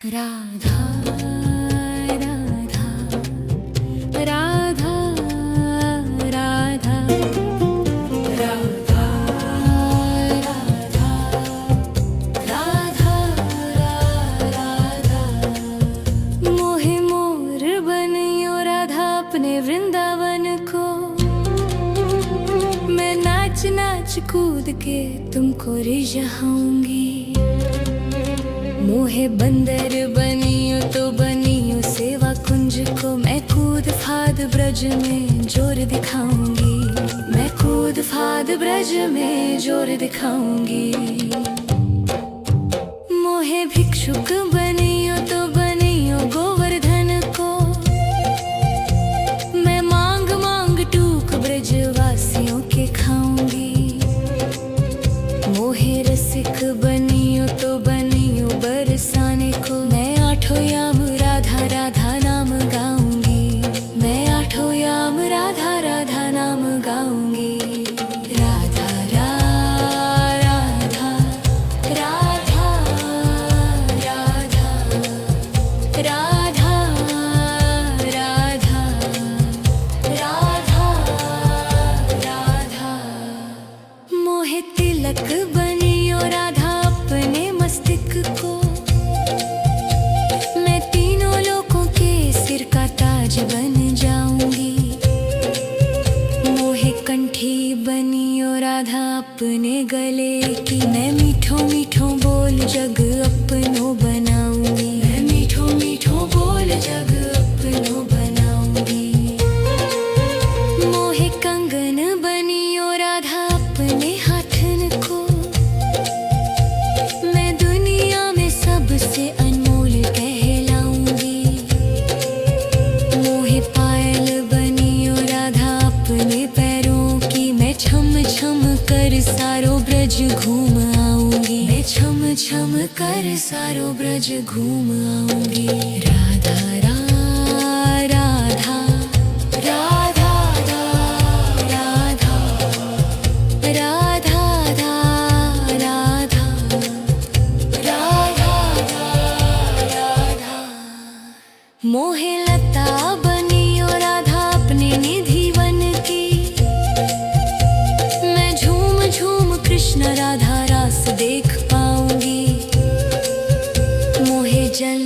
राधा राधा राधा राधा राधा राधा राधा मोहे मोर बनियो राधा अपने वृंदावन को। मैं नाच नाच कूद के तुमको रिझाऊंगी। मोहे बंदर बनियो तो बनियो सेवा कुंज को। मैं कूद फाद ब्रज में जोर दिखाऊंगी। मैं कूद फाद ब्रज में जोर दिखाऊंगी। मोहे भिक्षुक बनियो तो बनियो गोवर्धन को। मैं मांग मांग टूक ब्रजवासियों के खाऊंगी। मोहे रसिक बनियो तो बनियो बरसाने को। मैं आठों याम राधा राधा नाम गाऊंगी। मैं आठों याम राधा राधा नाम गाऊंगी। राधा राधा राधा राधा राधा राधा राधा राधा। मोहे तिलक बनियो राधा अपने मस्तिष्क को। मैं तीनों लोगों के सिर का ताज बन जाऊंगी। मोहे कंठी बनियो राधा अपने गले की। मैं मीठो मीठो बोल जग अपनो बनाऊंगी। मैं मीठो मीठो बोल जग अपनो बनाऊंगी। मोहे कंगन बनियो राधा अपने हाथन को। मैं दुनिया में सबसे अनमोल कहलाऊंगी। मोहे पायल बनियो राधा अपने पैरों की। मैं छम छम कर सारो ब्रज घूम आऊंगी। मैं छम छम कर सारो ब्रज घूम आऊंगी। राधा राधा राधा राधा राधा राधा राधा। मोहे लता बनियो राधा अपने निधि वन की। मैं झूम झूम कृष्ण राधा रास देख पाऊंगी। मोहे जल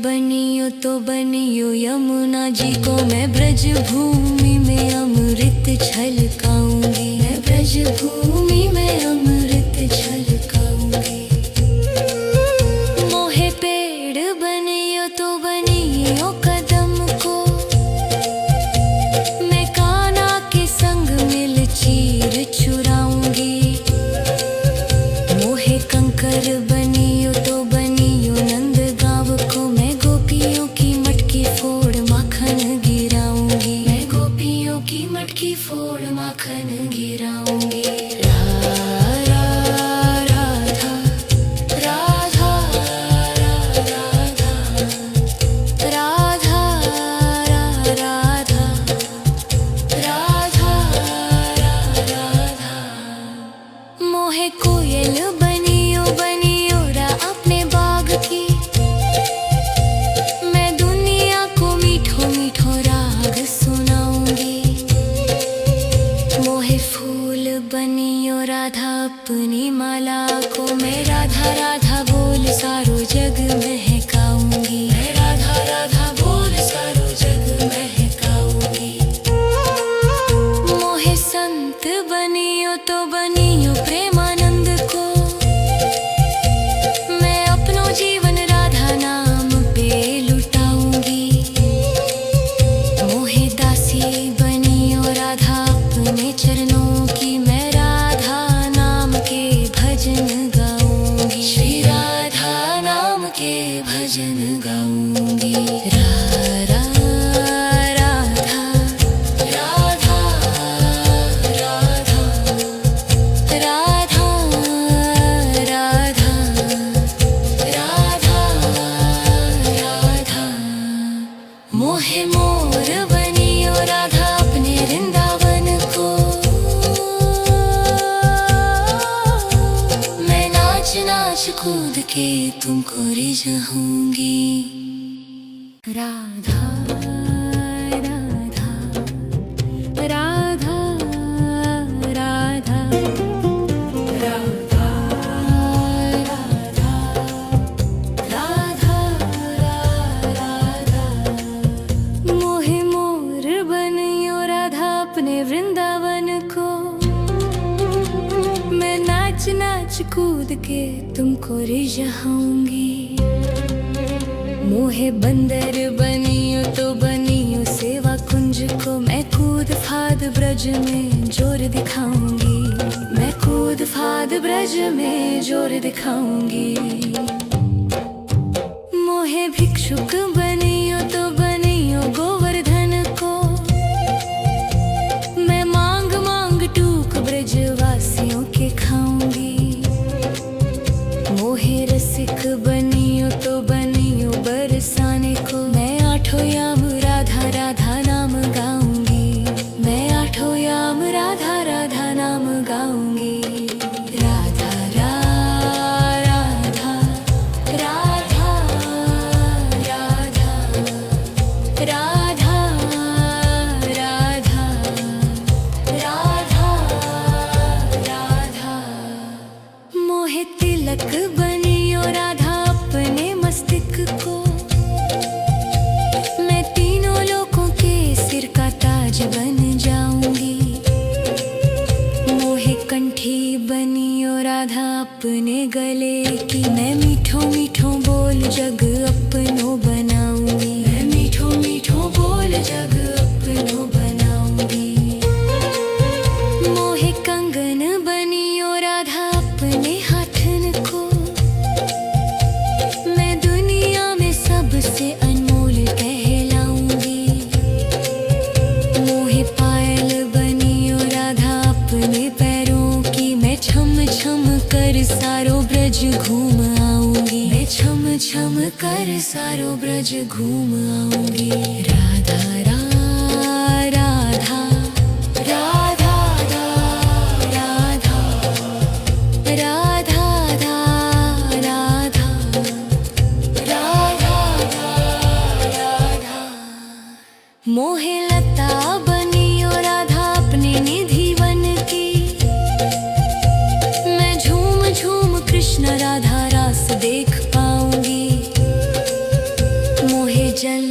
बनियो तो बनियो यमुना जी को। मैं ब्रज भूमि में अमृत छलकाऊंगी। मैं ब्रज भूमि में अमृत छलकाऊंगी। मोहे पेड़ बनियो तो बनियो कदम को। मैं कान्हा के संग मिल चीर चुराऊंगी। मोहे कंकर बनियो तो बनियो नंद गाँव को। मैं गोपियों की मटकी फोड़ माखन गिराऊंगी। मैं गोपियों की मटकी फोड़ माखन गिराऊंगी। राधा राधा राधा राधा राधा राधा। मोहे कोयल बनियो बनियो रा अपने बाग की। मैं दुनिया को मीठो मीठो राग सुनाऊंगी। मोहे फूल बनियो राधा अपनी माला को। मैं राधा राधा बोल सारो जग महकाऊंगी। मैं राधा राधा बोल सारो जग महकाऊंगी। मोहे संत बनियो तो बनियो प्रेमानंद को। मैं अपनो जीवन राधा नाम पे लुटाऊंगी। मोहे दासी बनियो राधा अपने चरणों की। मैं राधा नाम के भजन गाऊंगी। श्री राधा नाम के भजन गाऊंगी। राधा राधा राधा राधा राधा राधा राधा। मोहे मोर बनियो राधा अपने वृंदावन को। मैं नाच नाच कूद के तुमको जाऊंगी। राधा राधा राधा राधा राधा राधा राधा मोहे मोर बनियो राधा अपने वृंदावन को। मैं नाच नाच कूद के तुमको रिझाऊंगी। मोहे बंदर बनियो तो बनियो सेवा कुंज को। मैं कूद फाद ब्रज में जोर दिखाऊंगी। मैं कूद फाद ब्रज में जोर दिखाऊंगी। मोहे भिक्षुक बनियो तो बनियो गोवर्धन को। मैं मांग मांग टूक ब्रजवासियों के खाऊंगी। मोहे रसिक बनियो तो बनियो बरसाने को। मैं आठों याम राधा राधा नाम गाऊंगी। मैं आठों याम राधा राधा नाम गाऊंगी। राधा राधा राधा राधा राधा राधा राधा राधा मोहे तिलक बनियो राधा अपने मस्तिष्क को। मैं तीनों लोगों के सिर का ताज बन जाऊंगी। मोहे कंठी बनियो राधा अपने गले की। मैं मीठो मीठो बोल जग अपनो बनाऊंगी। मैं मीठो मीठो बोल जग अपनो बनाऊंगी। मोहे कंगन बनियो राधा अपने हाथन को। मैं दुनिया में सबसे अनमोल कहलाऊंगी। मोहे पायल बनियो राधा अपने पैरों की। मैं छम छम कर सारो ब्रज घूम आऊंगी। मैं छम छम कर सारो ब्रज घूम आऊंगी। राधा राधा राधा राधा राधा राधा राधा राधा मोहे लता बनियो राधा अपने निधि वन की। मैं झूम झूम कृष्ण राधा रास देख पाऊंगी। मोहे जल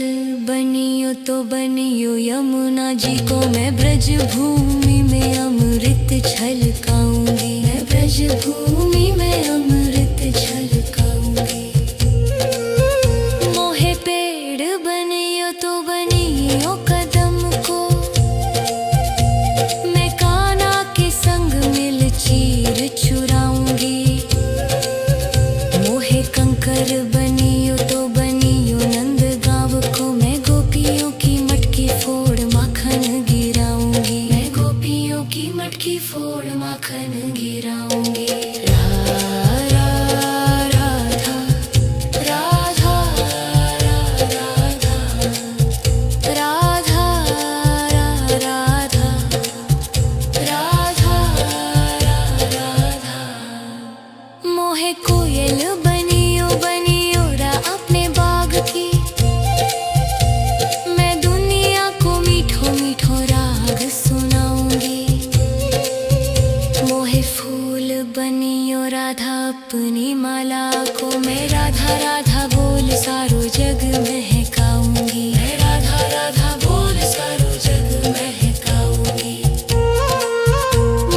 बनियो तो बनियो यमुना जी को। मैं ब्रज भूमि में अमृत छलकाऊंगी। मैं ब्रज भूमि में अमृत छलकाऊंगी। मोहे पेड़ बनियो तो बनियो कदम को। मैं कान्हा के संग मिल चीर चुराऊंगी। मोहे कंकर बनियो तो बनियो नंद गांव को। मैं गोपियों की मटकी फोड़ माखन गिराऊंगी। मैं गोपियों की मटकी फोड़ माखन गिराऊंगी। राधा राधा राधा राधा राधा राधा राधा राधा मोहे कोयल बनियो बनियो रा अपने बाग की। मैं दुनिया को मीठो मीठो राग सुनाऊंगी। मोहे फूल बनियो राधा अपनी माला को। मैं राधा राधा बोल सारो जग महकाऊंगी। मैं राधा राधा बोल सारो जग महकाऊंगी।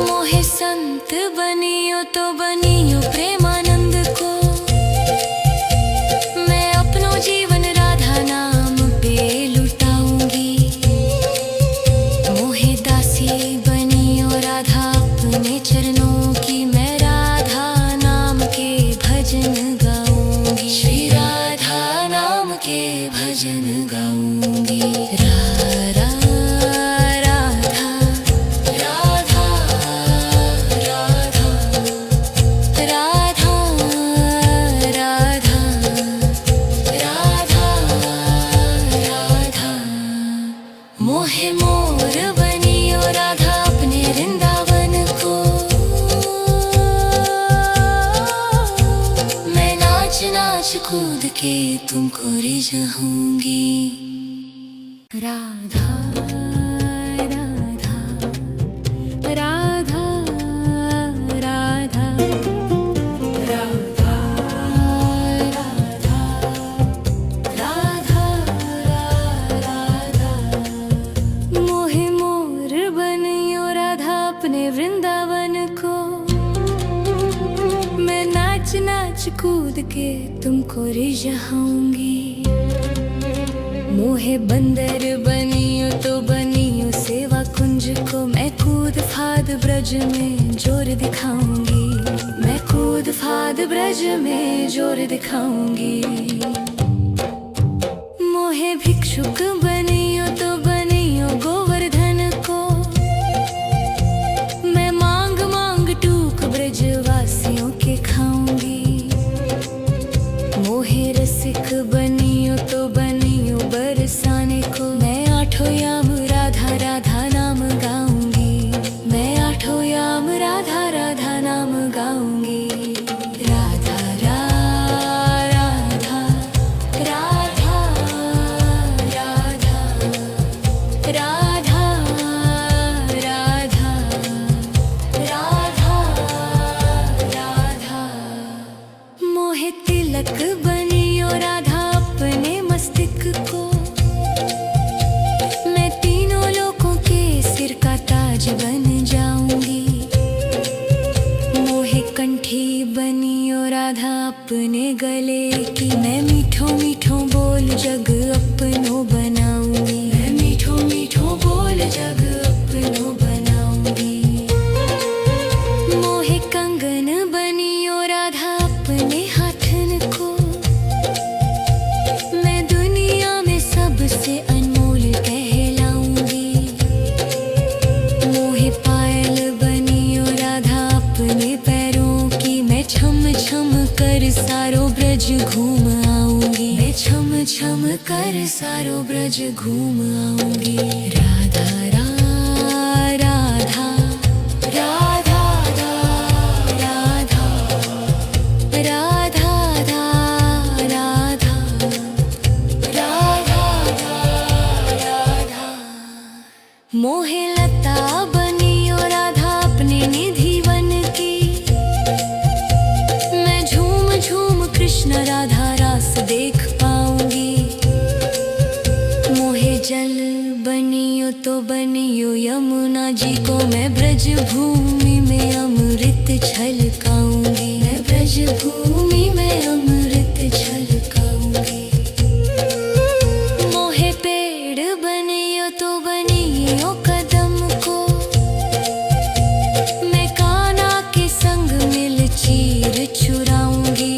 मोहे संत बनियो तो बनियो प्रेमानंद को। मैं अपनो जीवन राधा नाम पे लुटाऊंगी। मोहे दासी बनियो राधा अपने चरणों की। मैं राधा नाम के भजन गाऊंगी। श्री राधा नाम के भजन गाऊंगी। राधा राधा राधा राधा राधा राधा राधा राधा मोहे मोर बनियो राधा अपने वृंदावन को। मैं नाच नाच कूद तुमको रिझाऊंगी। राधा राधा राधा राधा राधा राधा राधा मोहे मोर बनियो राधा अपने वृंदावन को। मैं नाच नाच कूद के तुमको रिझाऊंगी। मोहे बंदर बनियो तो बनियो सेवा कुंज को। मैं कूद फाद ब्रज में जोर दिखाऊंगी। मैं कूद फाद ब्रज में जोर दिखाऊंगी। मोहे भिक्षुक बनियो तो बनियो गोवर्धन को। मैं मांग मांग टूक ब्रजवासियों के खाऊंगी। मोहे रसिक बनियो तो बनियो बरसाने को। मैं आठों याम राधा राधा नाम गाऊंगी। मैं आठों याम राधा राधा नाम गाऊंगी। राधा राधा राधा राधा राधा राधा राधा राधा मोहे तिलक बनियो राधा अपने मस्तिष्क को। मैं तीनों लोगों के सिर का ताज बन जाऊंगी। मोहे कंठी बनियो राधा अपने गले की। मैं मीठो मीठो बोल जग अपनो बनाऊंगी। मैं मीठो मीठो बोल जग अपनो बनाऊंगी। मोहे कंगन बनियो राधा अपने हाथन को। मैं दुनिया में सबसे अनमोल कहलाऊंगी। मोहे पायल बनियो राधा अपने पैरों की। मैं छम छम कर सारो ब्रज घूम आऊंगी। मैं छम छम कर सारो ब्रज घूम आऊंगी। राधा राधा राधा राधा राधा राधा राधा राधा मोहे लता बनियो राधा अपने निधि वन की। मैं झूम झूम कृष्ण राधा रास देख पाऊंगी। मोहे जल बनियो तो बनियो यमुना जी को। मैं ब्रज भूमि में अमृत छलकाऊंगी। मैं ब्रज भूमि में अमृत छलकाऊंगी। मोहे पेड़ बनियो तो बनियो कदम को। मैं कान्हा के संग मिल चीर चुराऊंगी।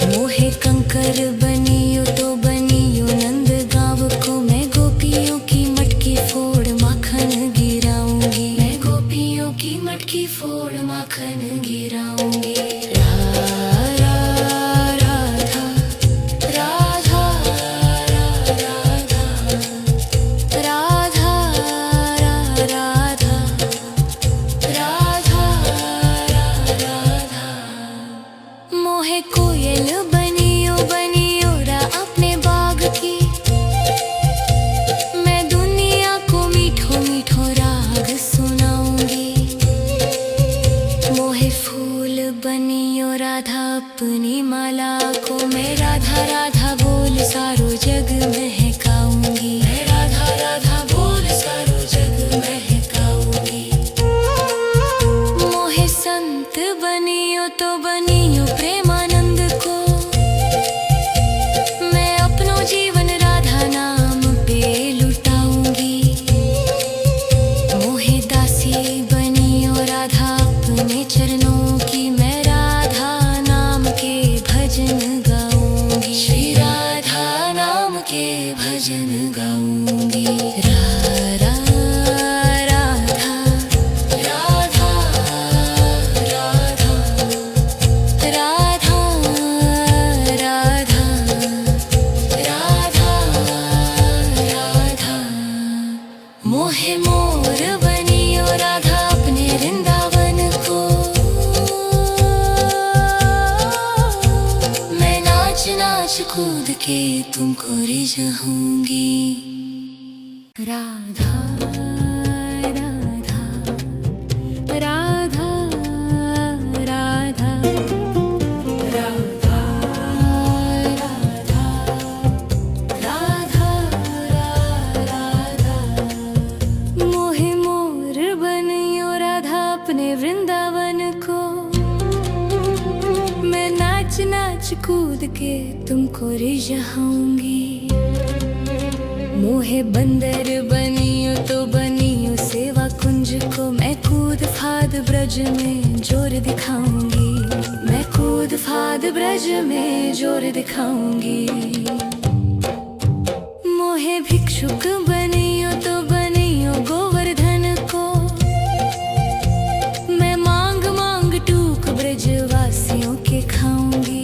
मोहे कंकर बनियो तो बनियो नंद गाँव को। मैं गोपियों की मटकी फोड़ माखन गिराऊंगी। मैं गोपियों की मटकी फोड़ माखन गिराऊंगी। राधा राधा राधा राधा राधा राधा मोहे कोयल बनियो बनियो रा अपने बाग की। मैं दुनिया को मीठो मीठो राग सुनाऊंगी। मोहे फूल बनियो राधा अपनी माला को। मैं राधा राधा बोल सारो जग महकाऊंगी। मैं राधा राधा बोल सारो जग महकाऊंगी। मोहे संत बनियो तो बनियो प्रेमानंद को। मैं अपनो जीवन राधा नाम पे लुटाऊंगी। मोहे दासी बनियो राधा अपने चरणों की। मैं राधा नाम के भजन गाऊंगी। श्री राधा नाम के भजन गाऊंगी। राधा राधा राधा राधा राधा राधा राधा मोहे मोर बनियो राधा अपने वृंदावन को। मैं नाच नाच कूद के तुमको रिझाऊंगी। राधा राधा राधा राधा राधा राधा राधा मोहे मोर बनियो राधा अपने वृंदावन को। मैं नाच नाच कूद के तुमको रिझाऊंगी। मोहे बंदर बनियो तो बनियो सेवा कुंज को। मैं कूद फाद ब्रज में जोर दिखाऊंगी। मैं कूद फाद ब्रज में जोर दिखाऊंगी। मोहे भिक्षुक बनियो तो बनियो गोवर्धन को। मैं मांग मांग टूक ब्रजवासियों के खाऊंगी।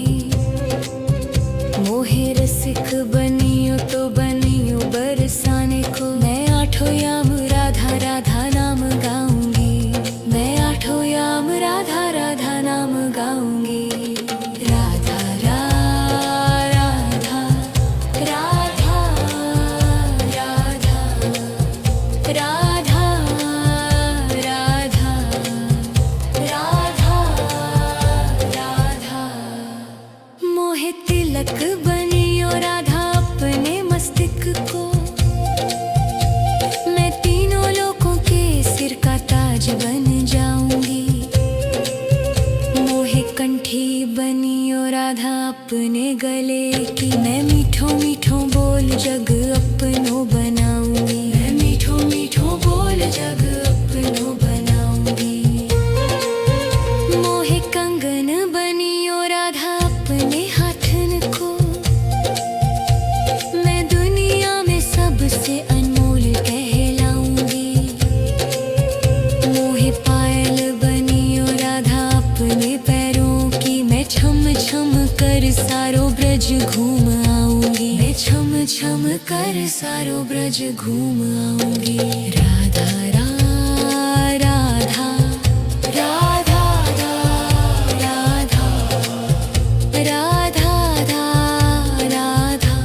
मोहे रसिक बनियो तो बनियो बरसाने को। मैं आठों याम राधा राधा नाम गाऊंगी। मैं आठों याम राधा राधा नाम गाऊंगी। राधा राधा राधा राधा राधा राधा राधा राधा मोहे तिलक बनियो राधा अपने मस्तिष्क को। मैं तीनों लोगों के सिर का ताज बन जाऊंगी। मोहे कंठी बनियो राधा अपने गले की। मैं मीठो मीठो बोल जग अपनो बनाऊंगी। मैं मीठो मीठो बोल जग अपनो बनाऊंगी। मोहे कंगन बनियो राधा अपने हाथन को। मैं दुनिया में सबसे अनमोल कहलाऊंगी। मोहे पायल बनियो राधा अपने पैरों की। मैं छम छम कर सारो ब्रज घूम आऊंगी। मैं छम छम कर सारो ब्रज घूम आऊंगी। राधा राधा राधा राधा राधा राधा राधा राधा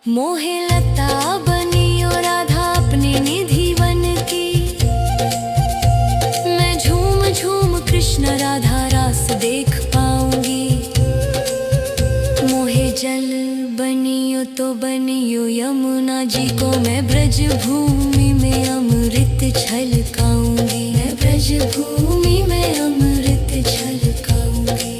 मोहे लता बनियो राधा अपने निधि वन की। मैं झूम झूम कृष्ण राधा रास देख पाऊंगी। मोहे जल बनियो तो बनियो यमुना जी को। मैं ब्रज भूमि में अमृत छलकाऊंगी। मैं ब्रज भूमि में अमृत छलकाऊंगी।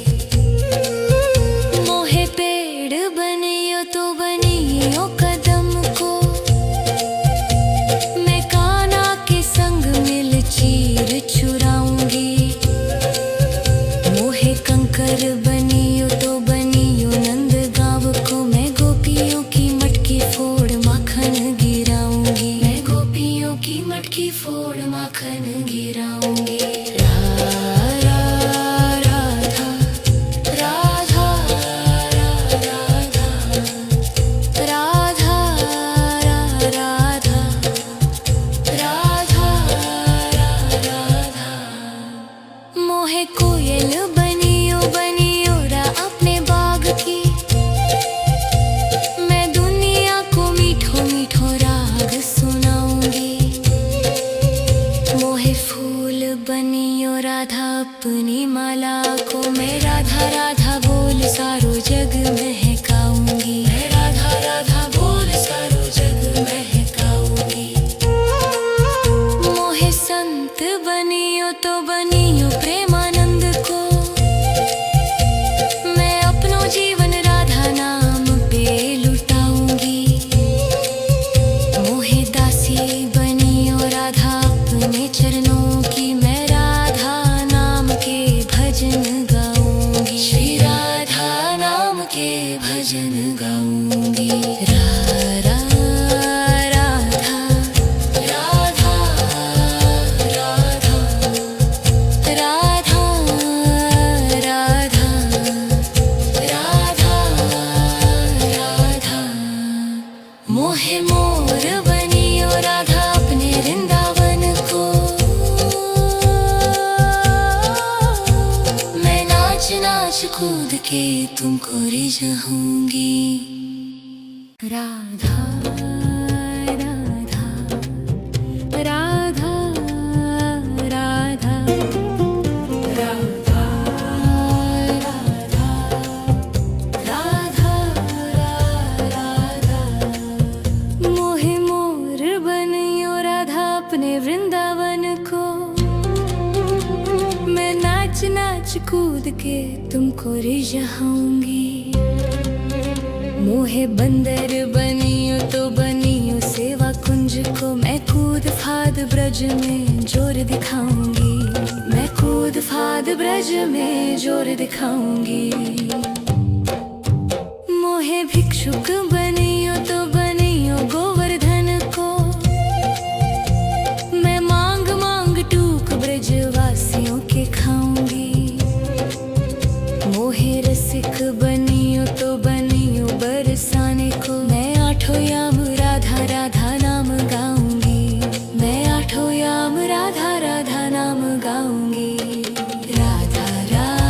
मोहे पेड़ बनियो तो बनियो कदम को। मैं कान्हा के संग मिल चीर चुराऊंगी। मोहे कंकर बनियो तो बनियो नंद गाँव को। मैं गोपियों की मटकी फोड़ माखन गिराऊंगी। मैं गोपियों की मटकी फोड़ माखन गिराऊंगी। राधा राधा राधा राधा राधा राधा राधा राधा मोहे कोयल बनियो बनियो रा अपने बाग की। मैं दुनिया को मीठो मीठो राग सुनाऊंगी। मोहे फूल बनियो राधा अपनी माला को। मैं राधा राधा बोल सारो जग महकाऊंगी। मैं राधा राधा बोल सारो जग महकाऊंगी। मोहे संत बनियो तो बनियो प्रेमानंद को। मैं अपनो जीवन राधा नाम पे लुटाऊंगी। मोहे दासी बनियो राधा अपने चरणों की। मैं राधा नाम के भजन गाऊंगी। श्री राधा नाम के भजन गाऊंगी। राधा राधा राधा राधा राधा राधा राधा राधा मोहे मोर बनियो राधा अपने वृंदावन को। मैं नाच नाच कूद के तुमको रिझाऊंगी। राधा राधा राधा राधा राधा राधा राधा मोहे मोर बनियो राधा अपने वृंदावन को। मैं नाच नाच कूद के तुमको रिझाऊंगी। मोहे बंदर बनियो तो बनियो सेवा कुंज को। मैं कूद फाद ब्रज में जोर दिखाऊंगी। मैं कूद फाद ब्रज में जोर दिखाऊंगी। मोहे भिक्षुक बनियो तो बनियो गोवर्धन को। मैं मांग मांग टूक ब्रजवासियों के खाऊंगी। मोहे रसिक बनियो तो बनियो बरसाने को। मैं आठों याम राधा राधा नाम गाऊंगी। मैं आठों याम राधा राधा नाम गाऊंगी। राधा राधा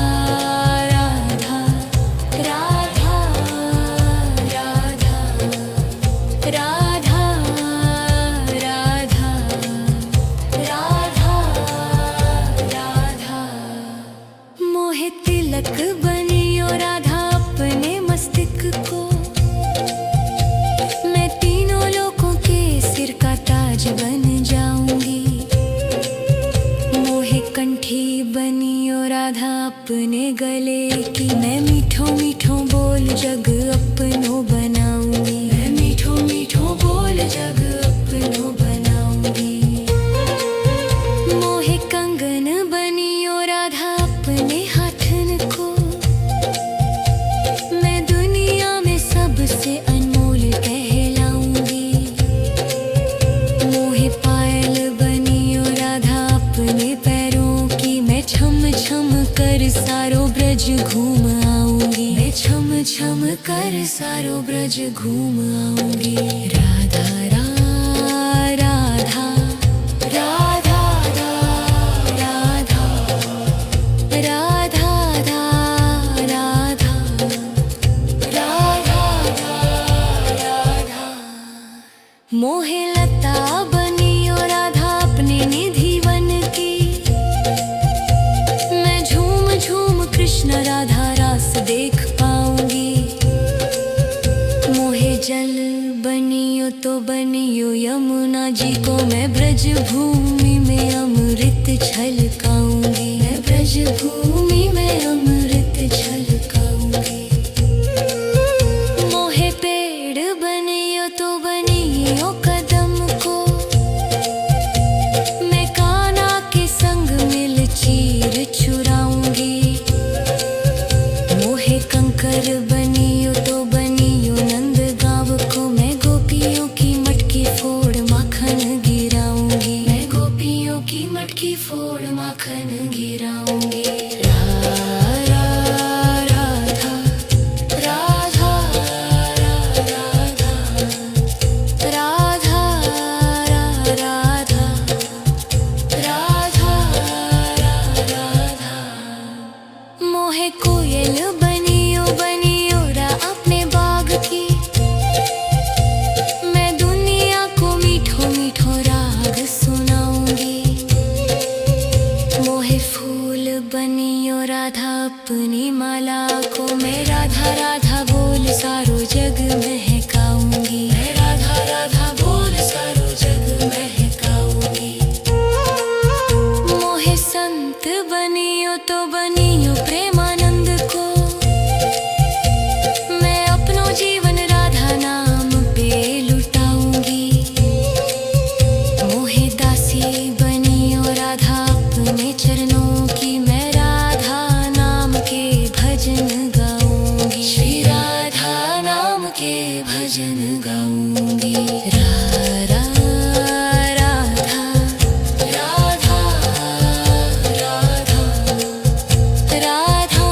राधा राधा राधा राधा राधा राधा मोहे तिलक बनियो राधा अपने मस्तिष्क को। मैं तीनों लोगों के सिर का ताज बन जाऊंगी। मोहे कंठी बनियो राधा अपने गले की। मैं मीठो मीठो बोल जग अपनो बनाऊंगी। मैं मीठो मीठो बोल जग अपनो बनाऊंगी। मोहे कंगन बनियो राधा अपने हाथन को। मैं दुनिया में सबसे अनमोल कहलाऊंगी। मोहे पायल बनियो राधा अपने पैरों की। मैं छम छम कर सारो ब्रज घूम आऊंगी। मैं छम छम कर सारो ब्रज घूम आऊंगी। राधा राधा राधा राधा राधा राधा राधा राधा मोहे लता बनियो राधा अपने निधि वन की। मैं झूम झूम कृष्ण राधा रास देख पाऊंगी। मोहे जल बनियो तो बनियो यमुना जी को। मैं ब्रज भूमि में अमृत छलकाऊंगी। मैं ब्रज भूमि में अमृत छलकाऊंगी। मोहे पेड़ बनियो तो बनियो कदम को। मैं कान्हा के संग मिल चीर चुराऊंगी। मोहे कंकर बनियो तो बनियो नंद गांव को। मैं गोपियों की मटकी फोड़ माखन गिराऊंगी। मैं गोपियों की मटकी फोड़ माखन गिराऊंगी। राधा राधा राधा राधा राधा राधा राधा मोहे कोयल बनियो बनियो रा अपने बाग की। मैं दुनिया को मीठो मीठो राग सुनाऊंगी। मोहे फूल बनियो राधा अपनी माला को। मैं राधा राधा बोल सारो जग महकाऊंगी। मैं राधा राधा बोल सारो जग महकाऊंगी। मोहे संत बनियो तो बनियो प्रेमानंद को। मैं अपनो जीवन राधा नाम पे लुटाऊंगी। मोहे दासी बनियो राधा अपने चरणों की। मैं राधा नाम के भजन गाऊंगी। श्री राधा नाम के भजन गाऊंगी। राधा राधा राधा राधा राधा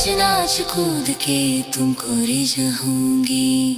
नाच नाच कूद के तुमको रिझाऊंगी।